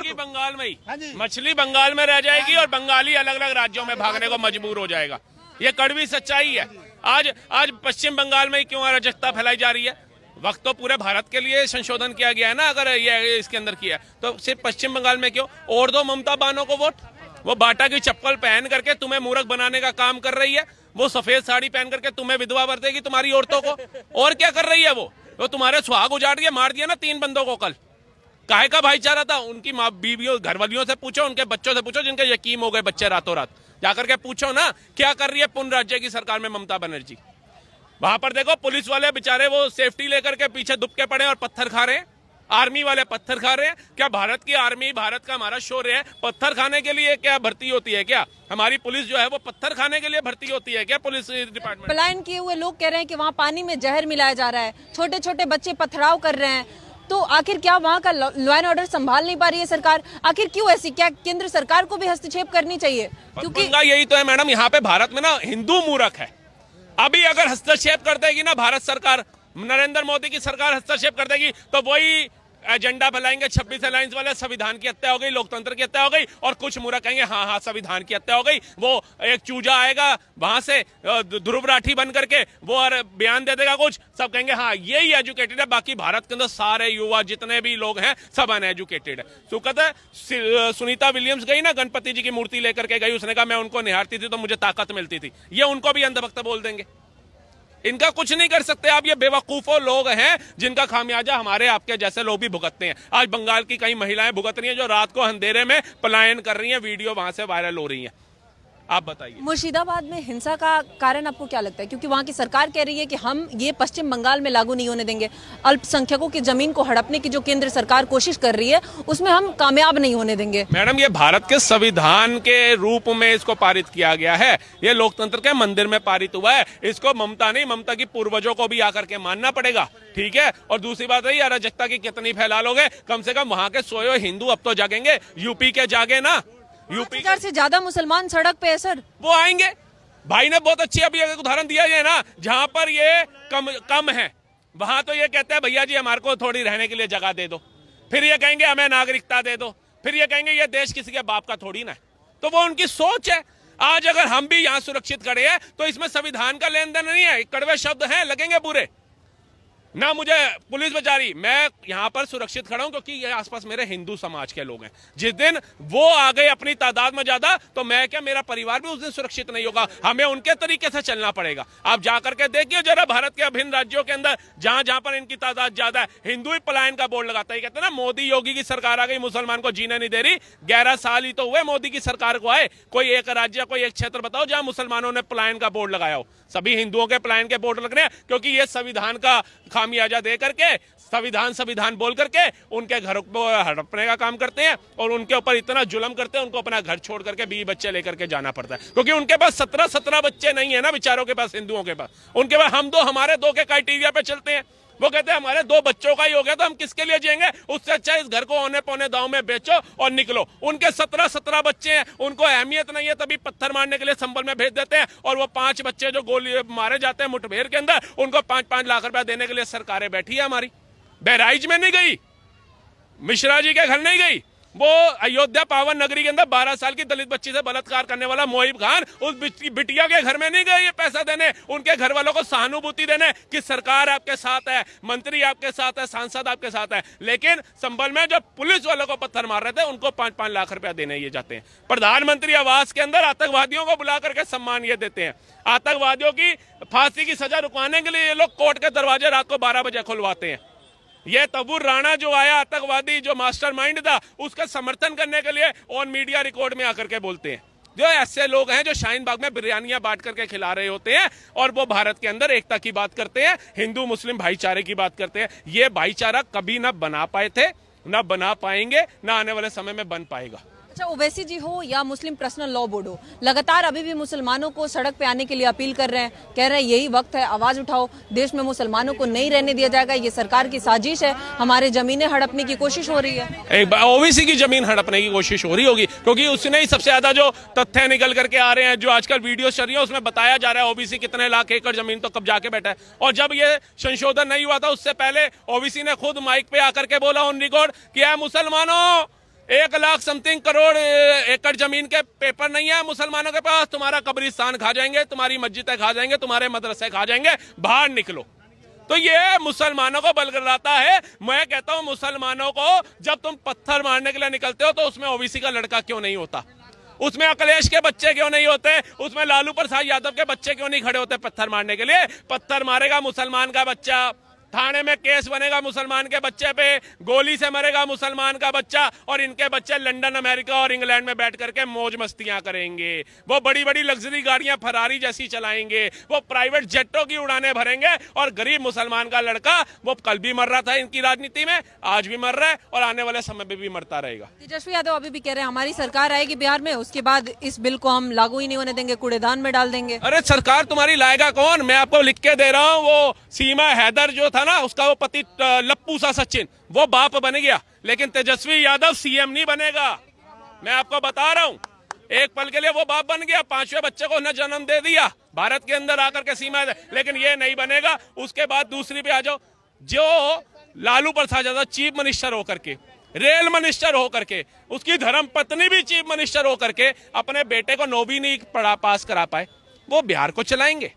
जाएगी बंगाल में ही, मछली बंगाल में रह जाएगी और बंगाली अलग अलग राज्यों में भागने को मजबूर हो जाएगा। ये कड़वी सच्चाई है। आज पश्चिम बंगाल में ही क्यों अराजकता फैलाई जा रही है? वक्त तो पूरे भारत के लिए संशोधन किया गया है ना, अगर ये इसके अंदर किया तो सिर्फ पश्चिम बंगाल में क्यों? और दो ममता बानो को वोट। वो बाटा की चप्पल पहन करके तुम्हें मूर्ख बनाने का काम कर रही है। वो सफेद साड़ी पहन करके तुम्हें विधवा बरतेगी तुम्हारी औरतों को। और क्या कर रही है वो तुम्हारे सुहाग उजाड़ दिया, मार दिया ना 3 बंदों को कल। काहे का भाईचारा था? उनकी माँ बीवियों घरवालियों से पूछो, उनके बच्चों से पूछो जिनके यकीम हो गए बच्चे रातों रात। जाकर के पूछो ना क्या कर रही है पुनः राज्य की सरकार में ममता बनर्जी। वहां पर देखो पुलिस वाले बेचारे वो सेफ्टी लेकर के पीछे दुबके पड़े और पत्थर खा रहे हैं। आर्मी वाले पत्थर खा रहे हैं। क्या भारत की आर्मी, भारत का हमारा शौर्य है पत्थर खाने के लिए क्या भर्ती होती है? क्या हमारी पुलिस जो है वो पत्थर खाने के लिए भर्ती होती है क्या? Police department. पलायन किए हुए लोग कह रहे हैं कि वहाँ पानी में जहर मिलाया जा रहा है, छोटे छोटे बच्चे पथराव कर रहे हैं। तो आखिर क्या वहाँ का लॉ एंड ऑर्डर संभाल नहीं पा रही है सरकार? आखिर क्यों ऐसी? क्या केंद्र सरकार को भी हस्तक्षेप करनी चाहिए? क्योंकि यही तो है मैडम, यहाँ पे भारत में ना हिंदू मूर्ख है। अभी अगर हस्तक्षेप कर देगी ना भारत सरकार, नरेंद्र मोदी की सरकार हस्तक्षेप कर देगी तो वही एजेंडा फैलाएंगे 26 अलायंस वाले, संविधान की हत्या हो गई, लोकतंत्र की हत्या हो गई। और कुछ मूर्ख कहेंगे हाँ संविधान की हत्या हो गई। वो एक चूजा आएगा वहां से ध्रुव राठी बन करके वो और बयान दे देगा कुछ, सब कहेंगे हाँ यही एजुकेटेड है। बाकी भारत के अंदर सारे युवा जितने भी लोग हैं सब अनएजुकेटेड है। सुकत है सुनीता विलियम्स गई ना, गणपति जी की मूर्ति लेकर के गई, उसने कहा मैं उनको निहारती थी तो मुझे ताकत मिलती थी। ये उनको भी अंधभक्त बोल देंगे। इनका कुछ नहीं कर सकते आप। ये बेवकूफों लोग हैं जिनका खामियाजा हमारे आपके जैसे लोग भी भुगतते हैं। आज बंगाल की कई महिलाएं भुगत रही हैं जो रात को अंधेरे में पलायन कर रही हैं, वीडियो वहां से वायरल हो रही हैं। आप बताइए मुर्शिदाबाद में हिंसा का कारण आपको क्या लगता है? क्योंकि वहाँ की सरकार कह रही है कि हम ये पश्चिम बंगाल में लागू नहीं होने देंगे। अल्पसंख्यकों की जमीन को हड़पने की जो केंद्र सरकार कोशिश कर रही है उसमें हम कामयाब नहीं होने देंगे। मैडम ये भारत के संविधान के रूप में इसको पारित किया गया है। ये लोकतंत्र के मंदिर में पारित हुआ है। इसको ममता नहीं, ममता की पूर्वजों को भी आकर के मानना पड़ेगा। ठीक है। और दूसरी बात है अराजकता की कितनी फैला लोगे? कम से कम वहां के सोए हुए हिंदू अब तो जागेंगे। यूपी के जागे ना, यूपी 5000 से ज्यादा मुसलमान सड़क पे है सर। वो आएंगे। भाई ने बहुत अच्छी अभी एक उदाहरण दिया है ना, जहां पर ये कम है वहां तो ये कहते हैं भैया जी हमारे को थोड़ी रहने के लिए जगह दे दो। फिर ये कहेंगे हमें नागरिकता दे दो। फिर ये कहेंगे ये देश किसी के बाप का थोड़ी ना है। तो वो उनकी सोच है। आज अगर हम भी यहाँ सुरक्षित खड़े हैं तो इसमें संविधान का लेन देन नहीं है। कड़वे शब्द हैं, लगेंगे बुरे ना। मुझे पुलिस बेचारी, मैं यहाँ पर सुरक्षित खड़ा हूं क्योंकि ये आसपास मेरे हिंदू समाज के लोग हैं। जिस दिन वो आ गए अपनी तादाद में ज्यादा तो मैं क्या, मेरा परिवार भी उस दिन सुरक्षित नहीं होगा। हमें उनके तरीके से चलना पड़ेगा। आप जाकर के देखिए जरा भारत के अभिन्न राज्यों के अंदर जहां जहां पर इनकी तादाद ज्यादा है, हिंदू ही पलायन का बोर्ड लगाता है। कहते हैं ना मोदी योगी की सरकार आ गई, मुसलमान को जीने नहीं दे रही। 11 साल ही तो हुए मोदी की सरकार को आए। कोई एक राज्य, कोई एक क्षेत्र बताओ जहां मुसलमानों ने पलायन का बोर्ड लगाया हो। सभी हिंदुओं के पलायन के बोर्ड लग रहे हैं क्योंकि ये संविधान का खामियाजा दे करके, संविधान बोल करके उनके घरों को हड़पने का काम करते हैं और उनके ऊपर इतना जुल्म करते हैं। उनको अपना घर छोड़ करके 20 बच्चे लेकर के जाना पड़ता है क्योंकि उनके पास 17 बच्चे नहीं है ना बेचारों के पास, हिंदुओं के पास। उनके पास हमारे 2 के क्राइटेरिया पे चलते हैं। वो कहते हैं हमारे 2 बच्चों का ही हो गया तो हम किसके लिए जिएंगे? उससे अच्छा इस घर को औने पौने दांव में बेचो और निकलो। उनके 17 बच्चे हैं, उनको अहमियत नहीं है, तभी पत्थर मारने के लिए संभल में भेज देते हैं। और वो 5 बच्चे जो गोली मारे जाते हैं मुठभेड़ के अंदर, उनको 5-5 लाख रुपया देने के लिए सरकारें बैठी है हमारी। बहराइच में नहीं गई, मिश्रा जी के घर नहीं गई, वो अयोध्या पावन नगरी के अंदर 12 साल की दलित बच्ची से बलात्कार करने वाला मोहिब खान उस बिटिया के घर में नहीं गए ये पैसा देने, उनके घर वालों को सहानुभूति देने कि सरकार आपके साथ है, मंत्री आपके साथ है, सांसद आपके साथ है। लेकिन संभल में जब पुलिस वालों को पत्थर मार रहे थे उनको 5-5 लाख रुपया देने ये जाते हैं। प्रधानमंत्री आवास के अंदर आतंकवादियों को बुला करके सम्मान ये देते हैं। आतंकवादियों की फांसी की सजा रुकवाने के लिए ये लोग कोर्ट के दरवाजे रात को 12 बजे खुलवाते हैं। ये तबूर राणा जो आया आतंकवादी, जो मास्टरमाइंड था, उसका समर्थन करने के लिए ऑन मीडिया रिकॉर्ड में आकर के बोलते हैं। जो ऐसे लोग हैं जो शाहीन बाग में बिरयानियां बांट करके खिला रहे होते हैं और वो भारत के अंदर एकता की बात करते हैं, हिंदू मुस्लिम भाईचारे की बात करते हैं। ये भाईचारा कभी ना बना पाए थे, ना बना पाएंगे, ना आने वाले समय में बन पाएगा। अच्छा, ओवैसी जी हो या मुस्लिम पर्सनल लॉ बोर्ड हो, लगातार अभी भी मुसलमानों को सड़क पे आने के लिए अपील कर रहे हैं। कह रहे हैं यही वक्त है, आवाज उठाओ, देश में मुसलमानों को नहीं रहने दिया जाएगा, ये सरकार की साजिश है, हमारे जमीनें हड़पने की कोशिश हो रही है। एक ओवैसी की जमीन हड़पने की कोशिश हो रही होगी क्योंकि उसने ही सबसे ज्यादा जो तथ्य निकल करके आ रहे हैं, जो आजकल वीडियो चल रही है उसमें बताया जा रहा है ओबीसी कितने लाख एकड़ जमीन तो कब्जा के बैठा है। और जब ये संशोधन नहीं हुआ था उससे पहले ओबीसी ने खुद माइक पे आकर के बोला ऑन रिकॉर्ड कि मुसलमानों 1 लाख समथिंग करोड़ एकड़ जमीन के पेपर नहीं है मुसलमानों के पास। तुम्हारा कब्रिस्तान खा जाएंगे, तुम्हारी मस्जिदें खा जाएंगे, तुम्हारे मदरसे खा जाएंगे, बाहर निकलो। तो ये मुसलमानों को बलगलाता है। मैं कहता हूं मुसलमानों को, जब तुम पत्थर मारने के लिए निकलते हो तो उसमें ओबीसी का लड़का क्यों नहीं होता, उसमें अखिलेश के बच्चे क्यों नहीं होते, उसमें लालू प्रसाद यादव के बच्चे क्यों नहीं खड़े होते पत्थर मारने के लिए? पत्थर मारेगा मुसलमान का बच्चा, थाने में केस बनेगा मुसलमान के बच्चे पे, गोली से मरेगा मुसलमान का बच्चा, और इनके बच्चे लंदन, अमेरिका और इंग्लैंड में बैठ करके मौज मस्तियां करेंगे। वो बड़ी बड़ी लग्जरी गाड़ियां फरारी जैसी चलाएंगे, वो प्राइवेट जेटों की उड़ानें भरेंगे, और गरीब मुसलमान का लड़का, वो कल भी मर रहा था इनकी राजनीति में, आज भी मर रहा है और आने वाले समय में भी मरता रहेगा। तेजस्वी यादव अभी भी कह रहे हैं हमारी सरकार आएगी बिहार में, उसके बाद इस बिल को हम लागू ही नहीं होने देंगे, कूड़ेदान में डाल देंगे। अरे सरकार तुम्हारी लाएगा कौन? मैं आपको लिख के दे रहा हूं, वो सीमा हैदर जो था ना, उसका वो पति लप्पू सा सचिन, वो बाप बन गया, लेकिन तेजस्वी यादव सीएम नहीं बनेगा। मैं आपको बता रहा हूं, एक पल के लिए वो बाप बन गया, 5वें बच्चे को न जन्म दे दिया भारत के अंदर आकर के सीमा हैदर, लेकिन ये नहीं बनेगा। उसके बाद दूसरी पे आ जाओ, जो लालू प्रसाद यादव चीफ मिनिस्टर होकर के, रेल मिनिस्टर होकर के, उसकी धर्म पत्नी भी चीफ मिनिस्टर होकर के अपने बेटे को 9वीं नहीं पास करा पाए, वो बिहार को चलाएंगे।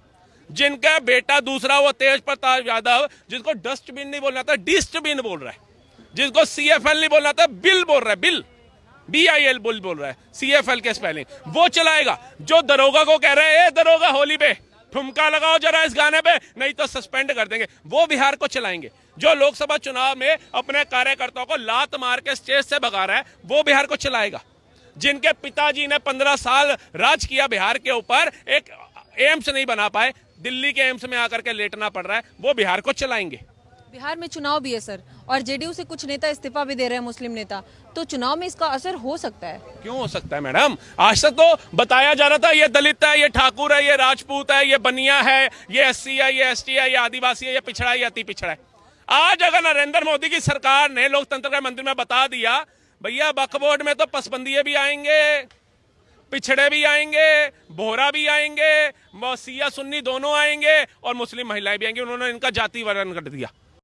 जिनका बेटा दूसरा, वो तेज प्रताप यादव, जिसको डस्टबिन नहीं बोलना था डिस्टबिन बोल रहा है, जिसको CFL नहीं बोलना था बिल बोल रहा है, बिल BIL बोल रहा है, CFL के स्पेलिंग, वो चलाएगा। जो दरोगा को कह रहे हैं दरोगा होली पे ठुमका लगाओ जरा इस गाने पे, नहीं तो सस्पेंड कर देंगे, वो बिहार को चलाएंगे। जो लोकसभा चुनाव में अपने कार्यकर्ताओं को लात मार के स्टेज से भगा रहा है, वो बिहार को चलाएगा। जिनके पिताजी ने 15 साल राज किया बिहार के ऊपर, एक एम्स नहीं बना पाए, दिल्ली के एम्स में आकर के लेटना पड़ रहा है, वो बिहार को चलाएंगे। बिहार में चुनाव भी है सर, और जेडीयू से कुछ नेता इस्तीफा भी दे रहे हैं, मुस्लिम नेता, तो चुनाव में इसका असर हो सकता है? क्यों हो सकता है मैडम? आज तक तो बताया जा रहा था ये दलित है, ये ठाकुर है, ये राजपूत है, ये बनिया है, ये SC है, ये ST है, ये आदिवासी है, ये पिछड़ा है, ये अति पिछड़ा है। आज अगर नरेंद्र मोदी की सरकार ने लोकतंत्र के मंदिर में बता दिया भैया वक्फ बोर्ड में तो पसबंदिये भी आएंगे, पिछड़े भी आएंगे, बोहरा भी आएंगे, सिया सुन्नी दोनों आएंगे, और मुस्लिम महिलाएं भी आएंगी, उन्होंने इनका जाति वर्णन कर दिया।